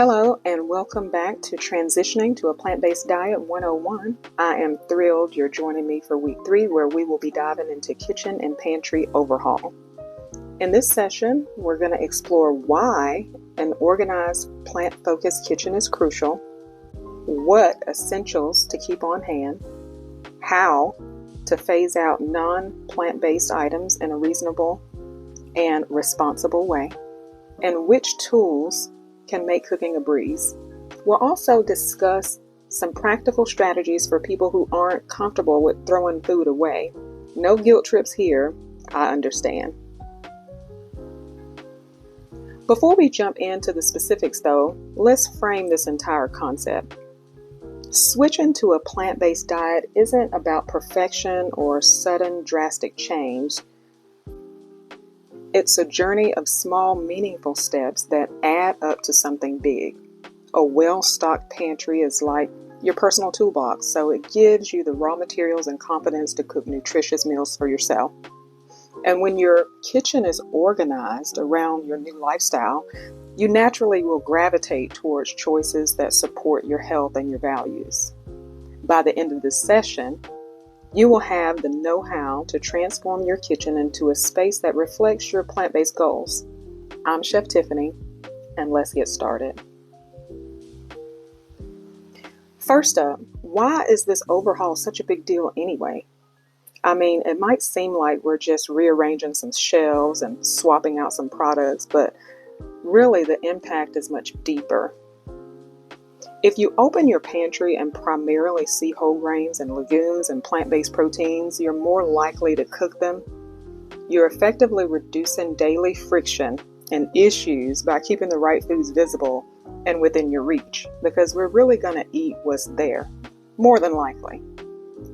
Hello and welcome back to Transitioning to a Plant-Based Diet 101. I am thrilled you're joining me for week 3 where we will be diving into kitchen and pantry overhaul. In this session, we're going to explore why an organized plant-focused kitchen is crucial, what essentials to keep on hand, how to phase out non-plant-based items in a reasonable and responsible way, and which tools can make cooking a breeze. We'll also discuss some practical strategies for people who aren't comfortable with throwing food away. No guilt trips here, I understand. Before we jump into the specifics though, let's frame this entire concept. Switching to a plant-based diet isn't about perfection or sudden drastic change. It's a journey of small, meaningful steps that add up to something big. A well-stocked pantry is like your personal toolbox, so it gives you the raw materials and confidence to cook nutritious meals for yourself. And when your kitchen is organized around your new lifestyle, you naturally will gravitate towards choices that support your health and your values. By the end of this session, you will have the know-how to transform your kitchen into a space that reflects your plant-based goals. I'm Chef Tiffany, and let's get started. First up, why is this overhaul such a big deal anyway? I mean, it might seem like we're just rearranging some shelves and swapping out some products, but really the impact is much deeper. If you open your pantry and primarily see whole grains and legumes and plant-based proteins, you're more likely to cook them. You're effectively reducing daily friction and issues by keeping the right foods visible and within your reach, because we're really going to eat what's there, more than likely.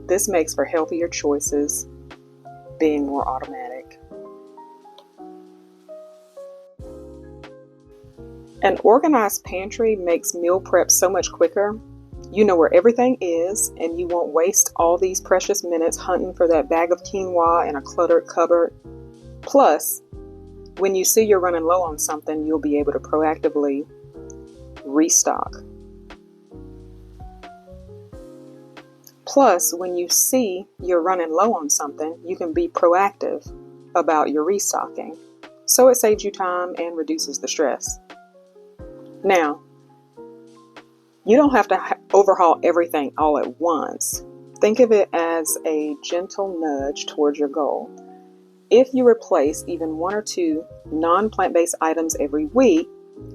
This makes for healthier choices, being more automatic. An organized pantry makes meal prep so much quicker. You know where everything is, and you won't waste all these precious minutes hunting for that bag of quinoa in a cluttered cupboard. Plus, when you see you're running low on something, you'll be able to proactively restock. You can be proactive about your restocking. So it saves you time and reduces the stress. Now, you don't have to overhaul everything all at once. Think of it as a gentle nudge towards your goal. If you replace even 1 or 2 non-plant-based items every week,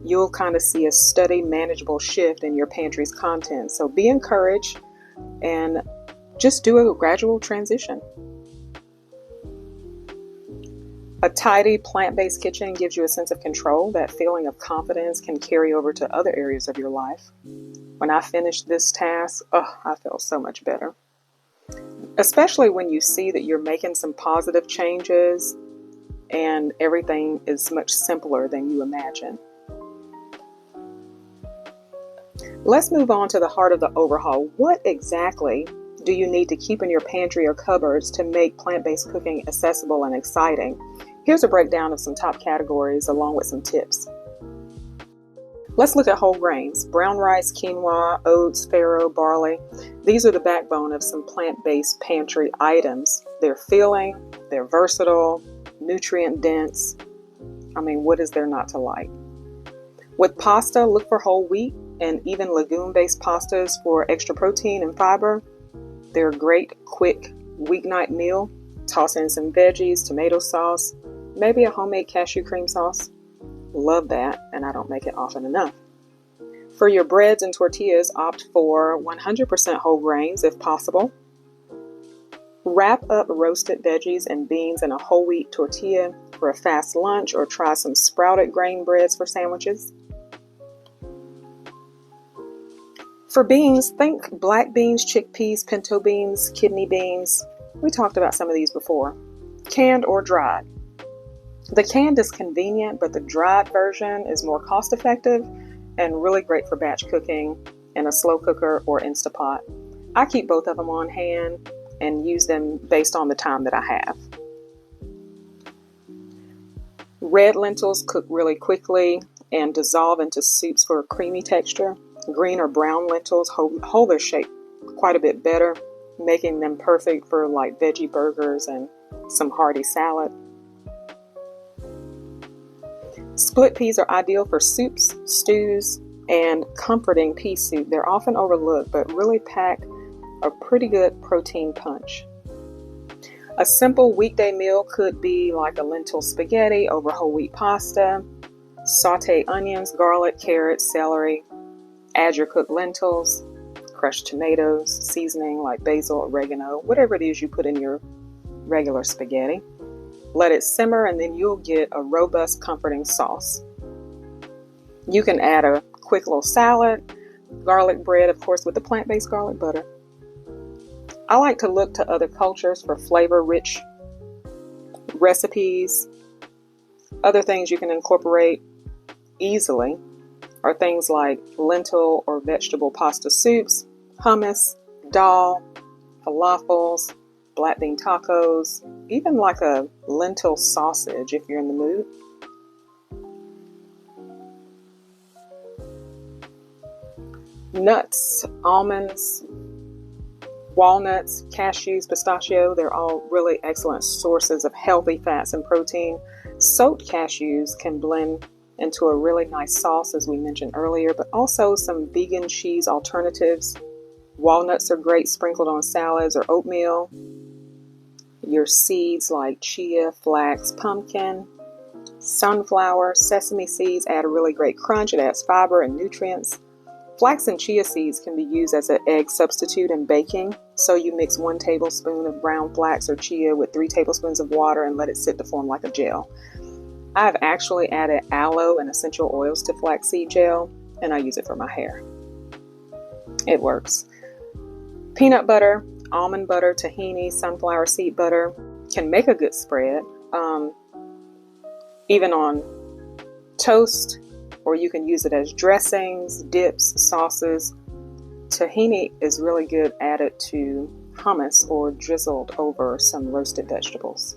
you'll kind of see a steady, manageable shift in your pantry's content. So be encouraged and just do a gradual transition. A tidy, plant-based kitchen gives you a sense of control. That feeling of confidence can carry over to other areas of your life. When I finished this task, I felt so much better. Especially when you see that you're making some positive changes and everything is much simpler than you imagine. Let's move on to the heart of the overhaul. What exactly do you need to keep in your pantry or cupboards to make plant-based cooking accessible and exciting? Here's a breakdown of some top categories along with some tips. Let's look at whole grains. Brown rice, quinoa, oats, farro, barley. These are the backbone of some plant-based pantry items. They're filling, they're versatile, nutrient dense. I mean, what is there not to like? With pasta, look for whole wheat and even legume-based pastas for extra protein and fiber. They're a great, quick weeknight meal. Toss in some veggies, tomato sauce, maybe a homemade cashew cream sauce. Love that, and I don't make it often enough. For your breads and tortillas, opt for 100% whole grains if possible. Wrap up roasted veggies and beans in a whole wheat tortilla for a fast lunch, or try some sprouted grain breads for sandwiches. For beans, think black beans, chickpeas, pinto beans, kidney beans. We talked about some of these before. Canned or dried. The canned is convenient, but the dried version is more cost effective and really great for batch cooking in a slow cooker or Instapot. I keep both of them on hand and use them based on the time that I have. Red lentils cook really quickly. and dissolve into soups for a creamy texture. Green or brown lentils hold their shape quite a bit better, making them perfect for like veggie burgers and some hearty salad. Split peas are ideal for soups, stews, and comforting pea soup. They're often overlooked, but really pack a pretty good protein punch. A simple weekday meal could be like a lentil spaghetti over whole wheat pasta. Saute onions, garlic, carrots, celery. Add your cooked lentils, crushed tomatoes, seasoning like basil, oregano, whatever it is you put in your regular spaghetti. Let it simmer and then you'll get a robust, comforting sauce. You can add a quick little salad, garlic bread, of course, with the plant-based garlic butter. I like to look to other cultures for flavor-rich recipes. Other things you can incorporate easily are things like lentil or vegetable pasta soups, hummus, dal, falafels, black bean tacos, even like a lentil sausage if you're in the mood. Nuts, almonds, walnuts, cashews, pistachio, they're all really excellent sources of healthy fats and protein. Soaked cashews can blend into a really nice sauce, as we mentioned earlier, but also some vegan cheese alternatives. Walnuts are great sprinkled on salads or oatmeal. Your seeds like chia, flax, pumpkin, sunflower, sesame seeds add a really great crunch. It adds fiber and nutrients. Flax and chia seeds can be used as an egg substitute in baking. So you mix 1 tablespoon of brown flax or chia with 3 tablespoons of water and let it sit to form like a gel. I've actually added aloe and essential oils to flaxseed gel, and I use it for my hair. It works. Peanut butter, almond butter, tahini, sunflower seed butter can make a good spread, even on toast, or you can use it as dressings, dips, sauces. Tahini is really good added to hummus or drizzled over some roasted vegetables.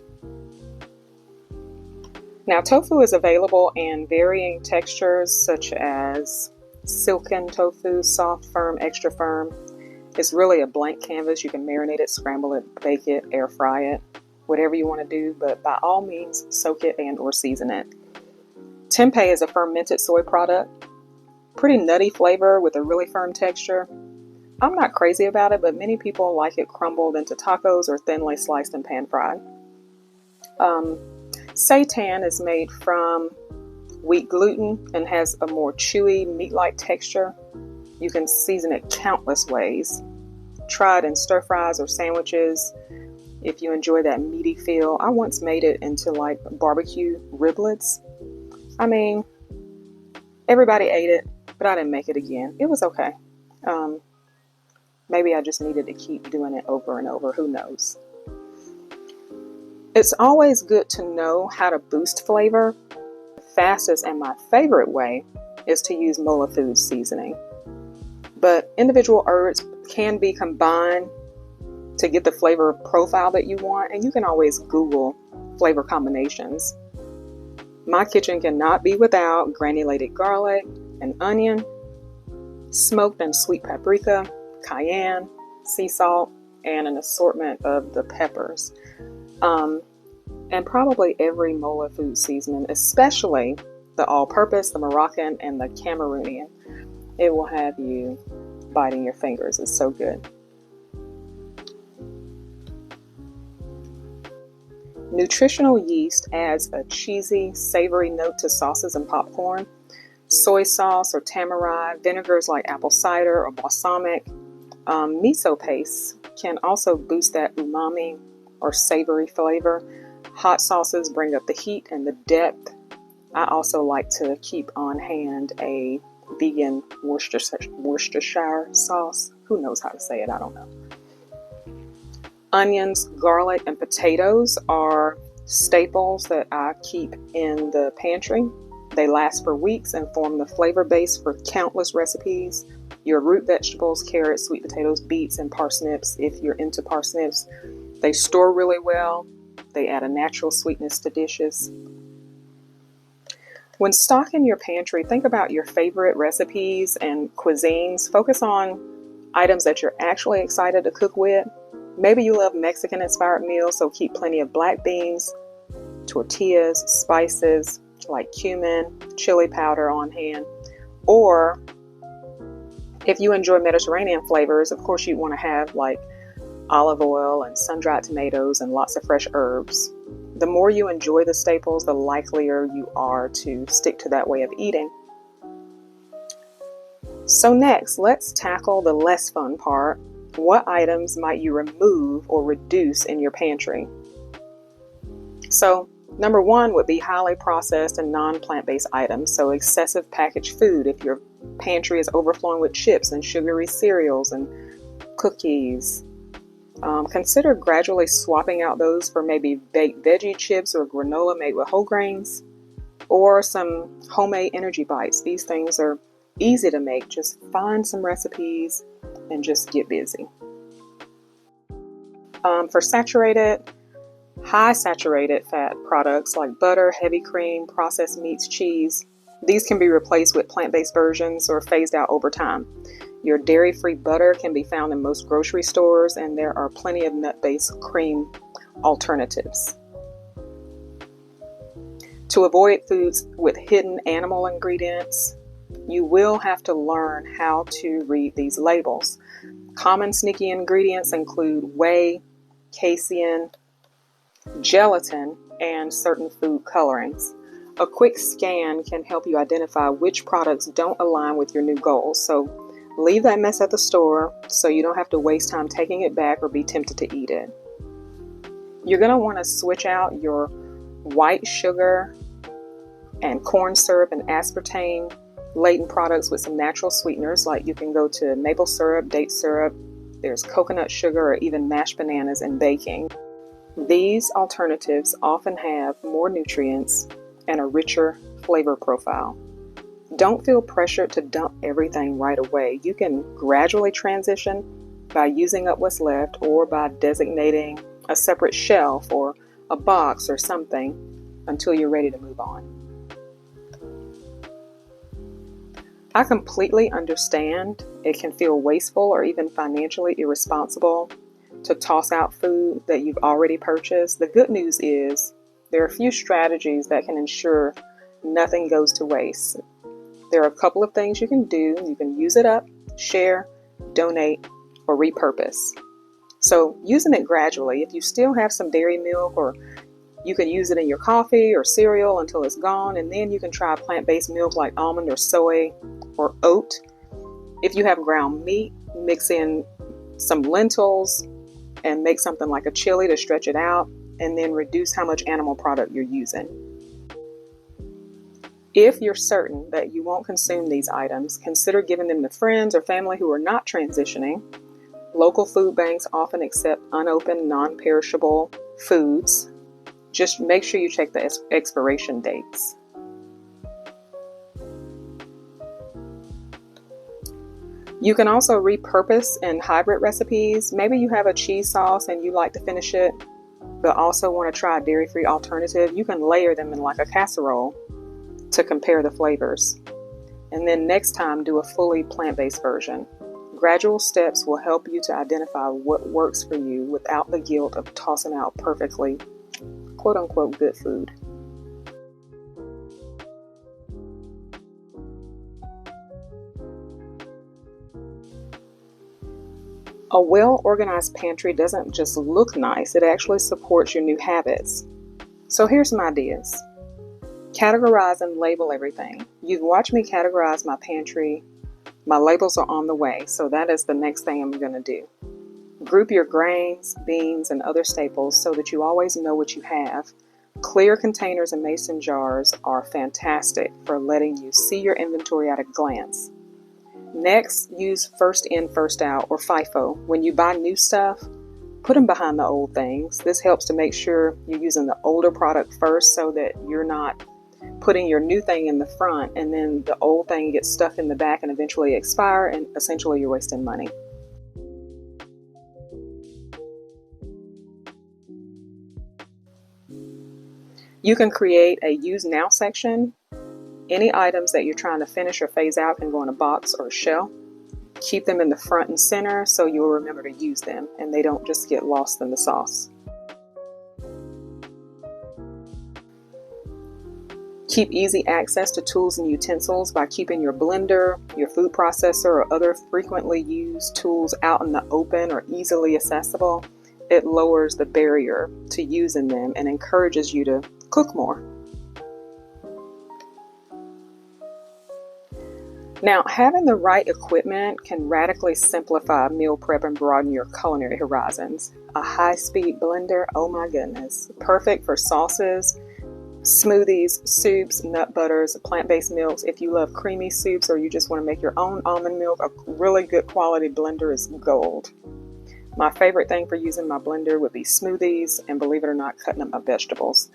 Now, tofu is available in varying textures such as silken tofu, soft, firm, extra firm. It's really a blank canvas. You can marinate it, scramble it, bake it, air fry it, whatever you want to do, but by all means, soak it and or season it. Tempeh is a fermented soy product. Pretty nutty flavor with a really firm texture. I'm not crazy about it, but many people like it crumbled into tacos or thinly sliced and pan fried. Seitan is made from wheat gluten and has a more chewy, meat-like texture. You can season it countless ways. Try it in stir fries or sandwiches if you enjoy that meaty feel. I once made it into like barbecue riblets. I mean, everybody ate it, but I didn't make it again. It was okay. Maybe I just needed to keep doing it over and over. Who knows? It's always good to know how to boost flavor. The fastest and my favorite way is to use Mola Foods seasoning. But individual herbs can be combined to get the flavor profile that you want, and you can always Google flavor combinations. My kitchen cannot be without granulated garlic and onion, smoked and sweet paprika, cayenne, sea salt, and an assortment of the peppers. And probably every Mola food seasoning, especially the all-purpose, the Moroccan, and the Cameroonian. It will have you biting your fingers. It's so good. Nutritional yeast adds a cheesy, savory note to sauces and popcorn. Soy sauce or tamarind, vinegars like apple cider or balsamic, miso paste can also boost that umami or savory flavor. Hot sauces bring up the heat and the depth. I also like to keep on hand a vegan Worcestershire sauce. Who knows how to say it? I don't know. Onions, garlic, and potatoes are staples that I keep in the pantry. They last for weeks and form the flavor base for countless recipes. Your root vegetables, carrots, sweet potatoes, beets, and parsnips, if you're into parsnips, they store really well. They add a natural sweetness to dishes. When stocking your pantry, think about your favorite recipes and cuisines. Focus on items that you're actually excited to cook with. Maybe you love Mexican-inspired meals, so keep plenty of black beans, tortillas, spices like cumin, chili powder on hand. Or if you enjoy Mediterranean flavors, of course you want to have like olive oil and sun-dried tomatoes and lots of fresh herbs. The more you enjoy the staples, the likelier you are to stick to that way of eating. So next, let's tackle the less fun part. What items might you remove or reduce in your pantry? So number one would be highly processed and non-plant-based items. So excessive packaged food. If your pantry is overflowing with chips and sugary cereals and cookies, consider gradually swapping out those for maybe baked veggie chips or granola made with whole grains, or some homemade energy bites. These things are easy to make. Just find some recipes and just get busy. For high saturated fat products like butter, heavy cream, processed meats, cheese, these can be replaced with plant-based versions or phased out over time. Your dairy-free butter can be found in most grocery stores, and there are plenty of nut-based cream alternatives. To avoid foods with hidden animal ingredients, you will have to learn how to read these labels. Common sneaky ingredients include whey, casein, gelatin, and certain food colorings. A quick scan can help you identify which products don't align with your new goals. So leave that mess at the store so you don't have to waste time taking it back or be tempted to eat it. You're going to want to switch out your white sugar and corn syrup and aspartame laden products with some natural sweeteners. Like you can go to maple syrup, date syrup, there's coconut sugar, or even mashed bananas in baking. These alternatives often have more nutrients and a richer flavor profile. Don't feel pressured to dump everything right away. You can gradually transition by using up what's left or by designating a separate shelf or a box or something until you're ready to move on. I completely understand it can feel wasteful or even financially irresponsible to toss out food that you've already purchased. The good news is there are a few strategies that can ensure nothing goes to waste. There are a couple of things you can do. You can use it up, share, donate, or repurpose. So using it gradually, if you still have some dairy milk, or you can use it in your coffee or cereal until it's gone, and then you can try plant-based milk like almond or soy or oat. If you have ground meat, mix in some lentils and make something like a chili to stretch it out, and then reduce how much animal product you're using. If you're certain that you won't consume these items, consider giving them to friends or family who are not transitioning. Local food banks often accept unopened, non-perishable foods. Just make sure you check the expiration dates. You can also repurpose in hybrid recipes. Maybe you have a cheese sauce and you like to finish it, but also want to try a dairy-free alternative. You can layer them in like a casserole to compare the flavors. And then next time, do a fully plant-based version. Gradual steps will help you to identify what works for you without the guilt of tossing out perfectly, quote-unquote, good food. A well-organized pantry doesn't just look nice, it actually supports your new habits. So here's some ideas. Categorize and label everything. You've watched me categorize my pantry. My labels are on the way, so that is the next thing I'm going to do. Group your grains, beans, and other staples so that you always know what you have. Clear containers and mason jars are fantastic for letting you see your inventory at a glance. Next, use first in, first out, or FIFO. When you buy new stuff, put them behind the old things. This helps to make sure you're using the older product first so that you're not putting your new thing in the front and then the old thing gets stuck in the back and eventually expire, and essentially you're wasting money. You can create a use now section Any items that you're trying to finish or phase out can go in a box or a shelf. Keep them in the front and center so you'll remember to use them and they don't just get lost in the sauce. Keep easy access to tools and utensils by keeping your blender, your food processor, or other frequently used tools out in the open or easily accessible. It lowers the barrier to using them and encourages you to cook more. Now, having the right equipment can radically simplify meal prep and broaden your culinary horizons. A high-speed blender, oh my goodness, perfect for sauces, smoothies, soups, nut butters, plant-based milks. If you love creamy soups or you just want to make your own almond milk, a really good quality blender is gold. My favorite thing for using my blender would be smoothies and, believe it or not, cutting up my vegetables.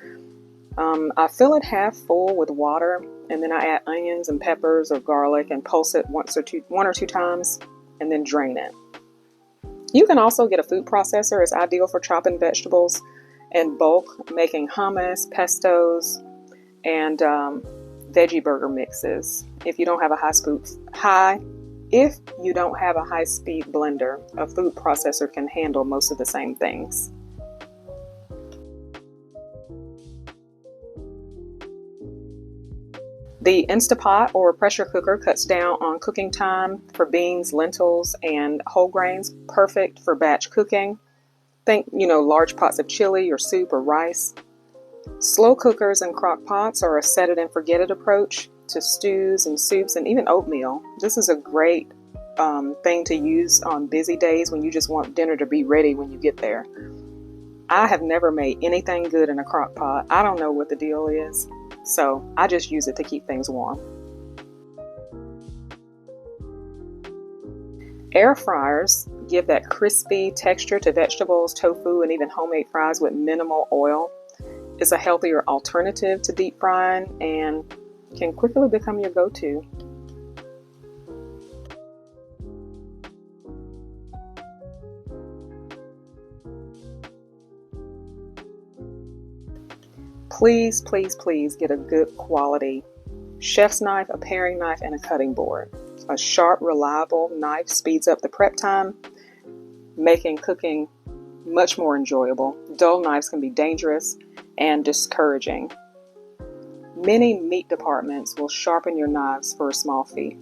I fill it half full with water, and then I add onions and peppers or garlic and pulse it one or two times and then drain it. You can also get a food processor. It's ideal for chopping vegetables in bulk, making hummus, pestos, and veggie burger mixes. If you don't have a high-speed blender, a food processor can handle most of the same things. The Instapot or pressure cooker cuts down on cooking time for beans, lentils, and whole grains. Perfect for batch cooking. Think, large pots of chili or soup or rice. Slow cookers and crock pots are a set it and forget it approach to stews and soups and even oatmeal. This is a great thing to use on busy days when you just want dinner to be ready when you get there. I have never made anything good in a crock pot. I don't know what the deal is, so I just use it to keep things warm. Air fryers give that crispy texture to vegetables, tofu, and even homemade fries with minimal oil. It's a healthier alternative to deep frying and can quickly become your go-to. Please, please, please get a good quality chef's knife, a paring knife, and a cutting board. A sharp, reliable knife speeds up the prep time, making cooking much more enjoyable. Dull knives can be dangerous and discouraging. Many meat departments will sharpen your knives for a small fee.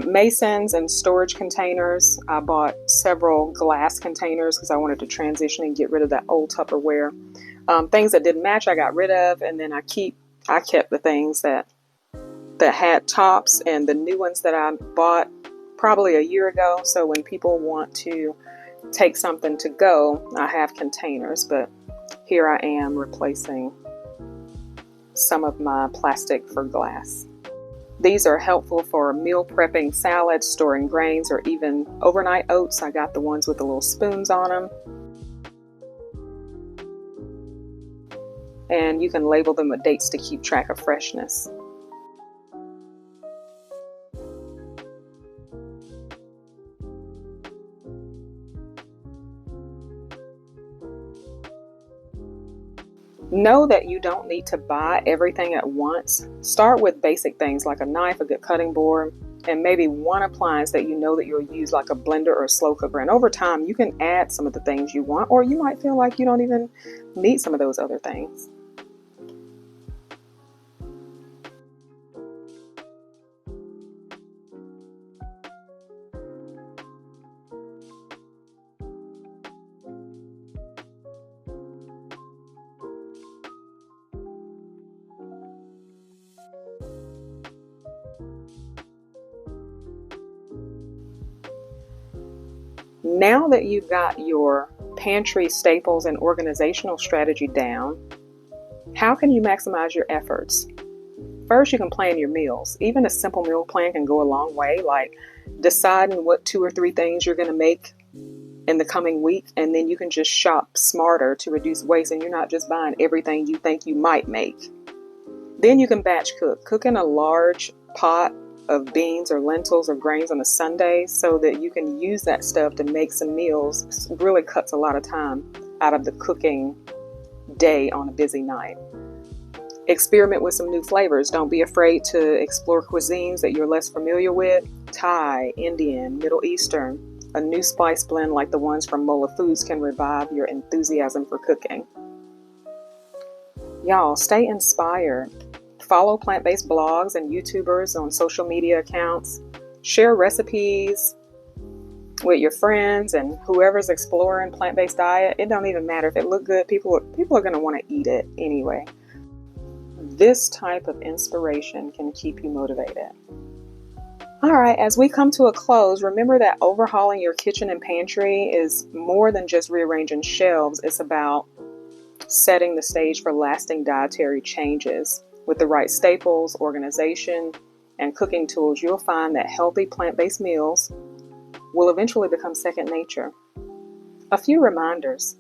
Masons and storage containers. I bought several glass containers because I wanted to transition and get rid of that old Tupperware. Things that didn't match I got rid of, and then I kept the things that had tops and the new ones that I bought probably a year ago. So when people want to take something to go, I have containers, but here I am replacing some of my plastic for glass. These are helpful for meal prepping salads, storing grains, or even overnight oats. I got the ones with the little spoons on them. And you can label them with dates to keep track of freshness. Know that you don't need to buy everything at once. Start with basic things like a knife, a good cutting board, and maybe one appliance that you know that you'll use, like a blender or a slow cooker. And over time, you can add some of the things you want, or you might feel like you don't even need some of those other things. Now that you've got your pantry staples and organizational strategy down, how can you maximize your efforts? First, you can plan your meals. Even a simple meal plan can go a long way, like deciding what 2 or 3 things you're going to make in the coming week, and then you can just shop smarter to reduce waste, and you're not just buying everything you think you might make. Then you can batch cook. Cook in a large pot of beans or lentils or grains on a Sunday so that you can use that stuff to make some meals. It really cuts a lot of time out of the cooking day on a busy night. Experiment with some new flavors. Don't be afraid to explore cuisines that you're less familiar with. Thai, Indian, Middle Eastern. A new spice blend like the ones from Mola Foods can revive your enthusiasm for cooking. Y'all, stay inspired. Follow plant-based blogs and YouTubers on social media accounts. Share recipes with your friends and whoever's exploring plant-based diet. It don't even matter if it look good. People are going to want to eat it anyway. This type of inspiration can keep you motivated. All right, as we come to a close, remember that overhauling your kitchen and pantry is more than just rearranging shelves. It's about setting the stage for lasting dietary changes. With the right staples, organization, and cooking tools, you'll find that healthy plant-based meals will eventually become second nature. A few reminders.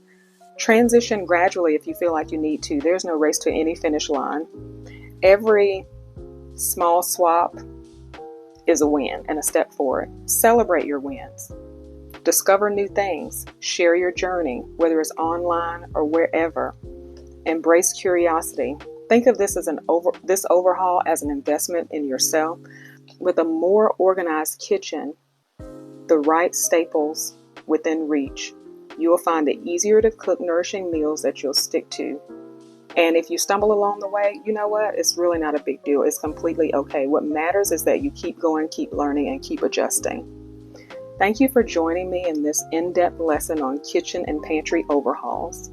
Transition gradually if you feel like you need to. There's no race to any finish line. Every small swap is a win and a step forward. Celebrate your wins. Discover new things. Share your journey, whether it's online or wherever. Embrace curiosity. Think of this this overhaul as an investment in yourself. With a more organized kitchen, the right staples within reach, you will find it easier to cook nourishing meals that you'll stick to. And if you stumble along the way, you know what? It's really not a big deal. It's completely okay. What matters is that you keep going, keep learning, and keep adjusting. Thank you for joining me in this in-depth lesson on kitchen and pantry overhauls.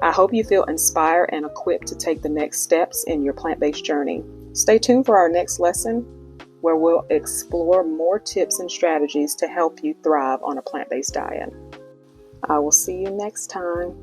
I hope you feel inspired and equipped to take the next steps in your plant-based journey. Stay tuned for our next lesson, where we'll explore more tips and strategies to help you thrive on a plant-based diet. I will see you next time.